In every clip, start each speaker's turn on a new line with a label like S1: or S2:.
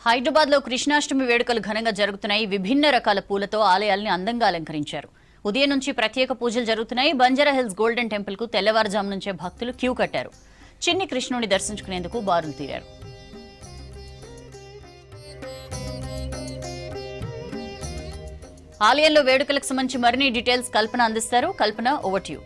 S1: హైదరాబాద్లో కృష్ణాష్టమి వేడుకలు ఘనంగా జరుగుతున్నాయి. విభిన్న రకాల పూలతో ఆలయాల్ని అందంగా అలంకరించారు. ఉదయం నుంచి ప్రత్యేక పూజలు జరుగుతున్నాయి. బంజారాహిల్స్ గోల్డెన్ టెంపుల్ కు తెల్లవారుజాము నుంచే భక్తులు క్యూ కట్టారు. చిన్ని కృష్ణుని దర్శించుకునేందుకు బారులు తీరారు. ఆలయంలో వేడుకలకు సంబంధించి మరిన్ని డీటెయిల్స్ కల్పన అందిస్తారు. Kalpana, over to you.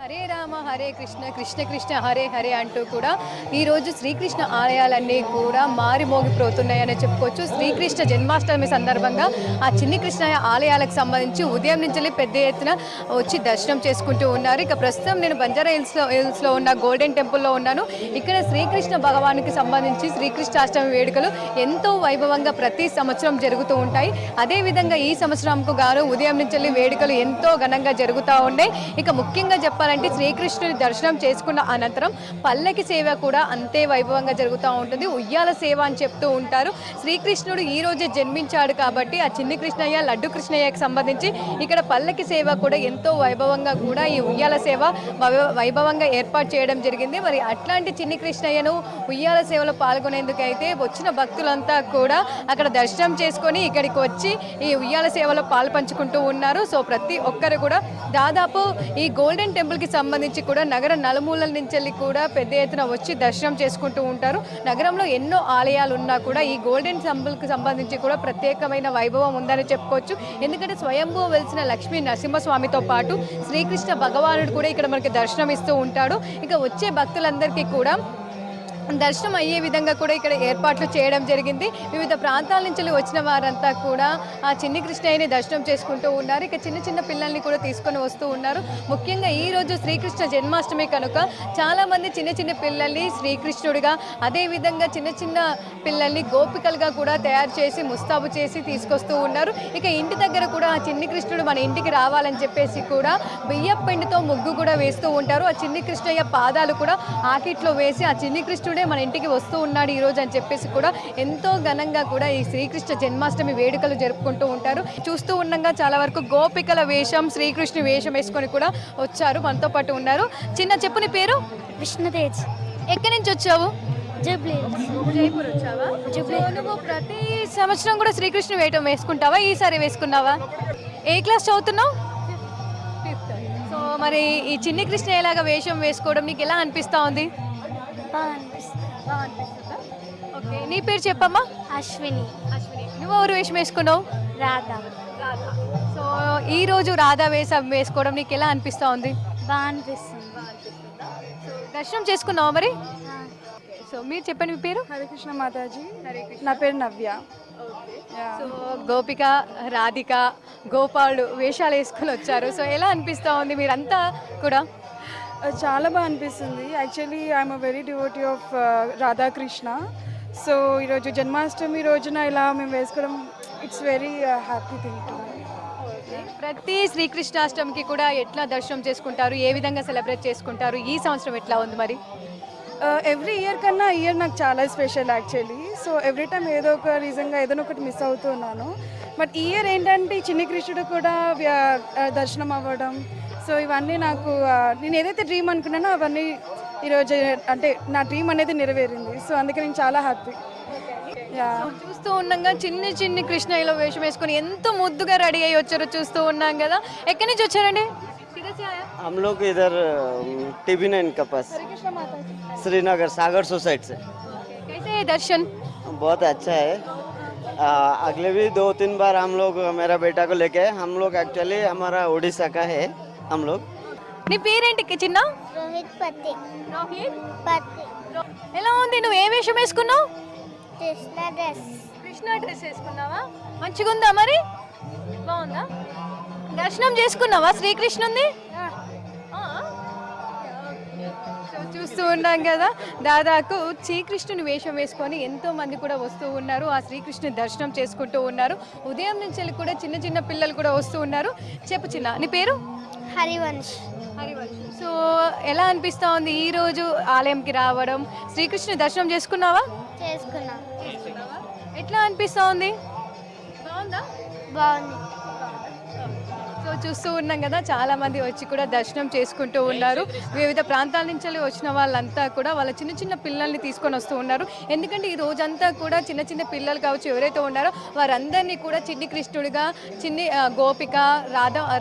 S2: Hare Rama Hare Krishna Krishna Krishna Hare Hare అంటూ కూడా ఈరోజు శ్రీకృష్ణ ఆలయాలన్నీ కూడా మారిమోగిపోతున్నాయని చెప్పుకోవచ్చు. శ్రీకృష్ణ జన్మాష్టమి సందర్భంగా ఆ చిన్ని కృష్ణ ఆలయాలకు సంబంధించి ఉదయం నుంచి పెద్ద ఎత్తున వచ్చి దర్శనం చేసుకుంటూ ఉన్నారు. ఇక ప్రస్తుతం నేను బంజారా హిల్స్లో ఉన్న గోల్డెన్ టెంపుల్లో ఉన్నాను. ఇక్కడ శ్రీకృష్ణ భగవానికి సంబంధించి శ్రీకృష్ణాష్టమి వేడుకలు ఎంతో వైభవంగా ప్రతి సంవత్సరం జరుగుతూ ఉంటాయి. అదేవిధంగా ఈ సంవత్సరంకు గాను ఉదయం నుంచి వేడుకలు ఎంతో ఘనంగా జరుగుతూ ఉన్నాయి. ఇక ముఖ్యంగా చెప్పాలంటే శ్రీకృష్ణుని దర్శనం చేసుకున్న అనంతరం పల్లకి సేవ కూడా అంతే వైభవంగా జరుగుతూ ఉంటుంది. ఉయ్యాల సేవ అని చెప్తూ ఉంటారు. శ్రీకృష్ణుడు ఈ రోజే జన్మించాడు కాబట్టి ఆ చిన్ని కృష్ణయ్య, లడ్డు కృష్ణయ్యకి సంబంధించి ఇక్కడ పల్లకి సేవ కూడా ఎంతో వైభవంగా కూడా ఈ ఉయ్యాల సేవ వైభవంగా ఏర్పాటు చేయడం జరిగింది. మరి అట్లాంటి చిన్ని కృష్ణయ్యను ఉయ్యాల సేవలో పాల్గొనేందుకైతే వచ్చిన భక్తులంతా కూడా అక్కడ దర్శనం చేసుకొని ఇక్కడికి వచ్చి ఈ ఉయ్యాల సేవలో పాల్పంచుకుంటూ ఉన్నారు. సో ప్రతి ఒక్కరు కూడా దాదాపు ఈ గోల్డెన్ టెంపుల్కి సంబంధించి కూడా నగర నలుమూలల నుంచి కూడా పెద్ద ఎత్తున వచ్చి దర్శనం చేసుకుంటూ ఉంటారు. నగరంలో ఎన్నో ఆలయాలు ఉన్నా కూడా ఈ గోల్డెన్ టెంపుల్కి సంబంధించి కూడా ప్రత్యేకమైన వైభవం ఉందని చెప్పుకోవచ్చు. ఎందుకంటే స్వయంభూ వెలిసిన లక్ష్మీ నరసింహస్వామితో పాటు శ్రీకృష్ణ భగవానుడు కూడా ఇక్కడ మనకి దర్శనం ఇస్తూ ఉంటాడు. ఇక వచ్చే భక్తులందరికీ కూడా దర్శనం అయ్యే విధంగా కూడా ఇక్కడ ఏర్పాట్లు చేయడం జరిగింది. వివిధ ప్రాంతాల నుంచి వచ్చిన వారంతా కూడా ఆ చిన్ని కృష్ణయ్యని దర్శనం చేసుకుంటూ ఉన్నారు. ఇక చిన్న చిన్న పిల్లల్ని కూడా తీసుకొని వస్తూ ఉన్నారు. ముఖ్యంగా ఈరోజు శ్రీకృష్ణ జన్మాష్టమి కనుక చాలామంది చిన్న చిన్న పిల్లల్ని శ్రీకృష్ణుడిగా, అదేవిధంగా చిన్న చిన్న పిల్లల్ని గోపికలుగా కూడా తయారు చేసి ముస్తాబు చేసి తీసుకొస్తూ ఉన్నారు. ఇక ఇంటి దగ్గర కూడా ఆ చిన్ని కృష్ణుడు మన ఇంటికి రావాలని చెప్పేసి కూడా బియ్యం పిండితో ముగ్గు కూడా వేస్తూ ఉంటారు. ఆ చిన్ని కృష్ణయ్య పాదాలు కూడా ఆకిట్లో వేసి ఆ చిన్ని కృష్ణుడే మన ఇంటికి వస్తూ ఉన్నాడు ఈరోజు అని చెప్పేసి కూడా ఎంతో ఘనంగా కూడా ఈ శ్రీకృష్ణ జన్మాష్టమి వేడుకలు జరుపుకుంటూ ఉంటారు. చూస్తూ ఉండగా చాలా వరకు గోపికల వేషం, శ్రీకృష్ణుని వేషం వేసుకొని కూడా వచ్చారు, మనతో పాటు ఉన్నారు. చిన్న చెప్పు, నీ పేరు?
S3: విష్ణుతేజ్.
S2: ఎక్కడి నుంచి వచ్చావు?
S3: జైపూర్
S2: వచ్చావా? నువ్వు ప్రతి సంవత్సరం కూడా శ్రీకృష్ణుని వేయటం వేసుకుంటావా? ఈసారి వేసుకున్నావా? ఏ క్లాస్ చదువుతున్నావు? సో మరి ఈ చిన్ని కృష్ణ ఎలాగా వేషం వేసుకోవడం నీకు ఎలా అనిపిస్తా ఉంది? ఓకే, నీ పేరు చెప్పమ్మా.
S3: అశ్విని.
S2: నువ్వు ఎవరు వేషం వేసుకున్నావు?
S3: రాధా.
S2: సో ఈ రోజు రాధా వేషం వేసుకోవడం నీకు ఎలా అనిపిస్తా ఉంది?
S3: బాగా అనిపిస్తుంది.
S2: దర్శనం చేసుకున్నావా మరి? సో మీరు చెప్పండి, మీ పేరు?
S4: హరికృష్ణ మాతాజీ. నా పేరు నవ్య.
S2: సో గోపిక, రాధిక, గోపాలుడు వేషాలు వేసుకొని వచ్చారు. సో ఎలా అనిపిస్తూ ఉంది మీరంతా కూడా?
S4: చాలా బాగా అనిపిస్తుంది. Actually I'm a very devotee of Radhakrishna. So ఈరోజు జన్మాష్టమి రోజున ఇలా మేము వేసుకోవడం it's very happy thing to me.
S2: ప్రతి శ్రీకృష్ణాష్టమికి కూడా ఎట్లా దర్శనం చేసుకుంటారు, ఏ విధంగా సెలబ్రేట్ చేసుకుంటారు? ఈ సంవత్సరం ఎట్లా ఉంది మరి?
S4: ఎవ్రీ ఇయర్ కన్నా ఇయర్ నాకు చాలా special actually. So every time ఏదో ఒక రీజన్గా ఏదైనా ఒకటి మిస్ అవుతున్నాను. బట్ ఈ ఇయర్ ఏంటంటే చిన్ని కృష్ణుడు కూడా దర్శనం అవ్వడం, సో ఇవన్నీ నాకు నేను ఏదైతే డ్రీమ్ అనుకున్నానో అవన్నీ ఈరోజు అంటే నా డ్రీమ్ అనేది నెరవేరింది. సో అందుకే నేను చాలా హ్యాపీ.
S2: చూస్తూ ఉండగా చిన్ని చిన్ని కృష్ణయ్యలో వేషం వేసుకొని ఎంతో ముద్దుగా రెడీ అయ్యి వచ్చారో చూస్తూ ఉన్నాం కదా. ఎక్కడి నుంచి వచ్చారండి?
S5: हम लोग इधर TB9 के पास, श्रीनगर सागर सोसाइटी से.
S2: कैसे है दर्शन?
S5: बहुत अच्छा है. अगले भी 2-3 बार हम लोग मेरा बेटा को लेके हम लोग एक्चुअली हमारा उड़ीसा का है हम लोग.
S2: నీ పేరేంటి చిన్న?
S3: రోహిత్ పత్తి.
S2: ఎలా ఉంది? నువ్వు ఏ వేషం వేసుకున్నావు?
S3: కృష్ణ
S2: డ్రెస్ వేసుకున్నావా? మంచిగా ఉందా మరి? బాగుందా? దర్శనం చేసుకున్నావా శ్రీకృష్ణుంది? చూస్తూ ఉన్నాం కదా, దాదాపు శ్రీకృష్ణుని వేషం వేసుకొని ఎంతో మంది కూడా వస్తూ ఉన్నారు. ఆ శ్రీకృష్ణుని దర్శనం చేసుకుంటూ ఉన్నారు. ఉదయం నుంచి కూడా చిన్న చిన్న పిల్లలు కూడా వస్తూ ఉన్నారు. చెప్పు చిన్న, నీ పేరు?
S3: హరివంశ్.
S2: సో ఎలా అనిపిస్తా ఉంది ఈ రోజు ఆలయంకి రావడం? శ్రీకృష్ణుని దర్శనం చేసుకున్నావా?
S3: చేసుకున్నా.
S2: ఎట్లా అనిపిస్తా ఉంది? బాగుందా?
S3: బాగుంది.
S2: సో చూస్తూ ఉన్నాం కదా, చాలా మంది వచ్చి కూడా దర్శనం చేసుకుంటూ ఉన్నారు. వివిధ ప్రాంతాల నుంచి వచ్చిన వాళ్ళంతా కూడా వాళ్ళ చిన్న చిన్న పిల్లల్ని తీసుకొని వస్తూ ఉన్నారు. ఎందుకంటే ఈ రోజంతా కూడా చిన్న చిన్న పిల్లలు కావచ్చు ఎవరైతే ఉన్నారో వారందరినీ కూడా చిన్ని కృష్ణుడిగా, చిన్ని గోపిక,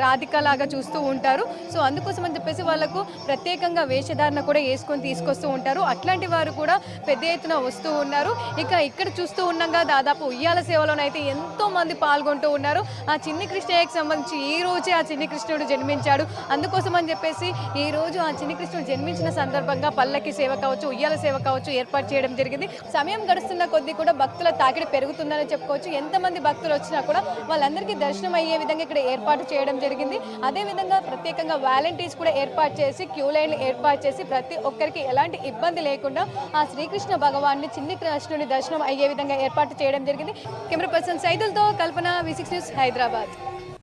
S2: రాధిక లాగా చూస్తూ ఉంటారు. సో అందుకోసం అని చెప్పేసి వాళ్ళకు ప్రత్యేకంగా వేషధారణ కూడా వేసుకొని తీసుకొస్తూ ఉంటారు. అట్లాంటి వారు కూడా పెద్ద ఎత్తున వస్తూ ఉన్నారు. ఇక ఇక్కడ చూస్తూ ఉన్నాగా దాదాపు ఉయ్యాల సేవలోనైతే ఎంతో మంది పాల్గొంటూ ఉన్నారు. ఆ చిన్ని కృష్ణయ్యకి సంబంధించి ఈ రోజే ఆ చిన్ని కృష్ణుడు జన్మించాడు. అందుకోసం అని చెప్పేసి ఈ రోజు ఆ చిన్ని కృష్ణుడు జన్మించిన సందర్భంగా పల్లకి సేవ కావచ్చు, ఉయ్యాల సేవ కావచ్చు ఏర్పాటు చేయడం జరిగింది. సమయం గడుస్తున్న కొద్దీ కూడా భక్తుల తాకిడి పెరుగుతుందని చెప్పుకోవచ్చు. ఎంతమంది భక్తులు వచ్చినా కూడా వాళ్ళందరికీ దర్శనం అయ్యే విధంగా ఇక్కడ ఏర్పాటు చేయడం జరిగింది. అదేవిధంగా ప్రత్యేకంగా వాలంటీర్స్ కూడా ఏర్పాటు చేసి క్యూ లైన్లు ఏర్పాటు చేసి ప్రతి ఒక్కరికి ఎలాంటి ఇబ్బంది లేకుండా ఆ శ్రీకృష్ణ భగవాన్ని, చిన్ని కృష్ణుని దర్శనం అయ్యే విధంగా ఏర్పాటు చేయడం జరిగింది. కెమెరా పర్సన్ సైదులతో కల్పన, V6 న్యూస్, హైదరాబాద్.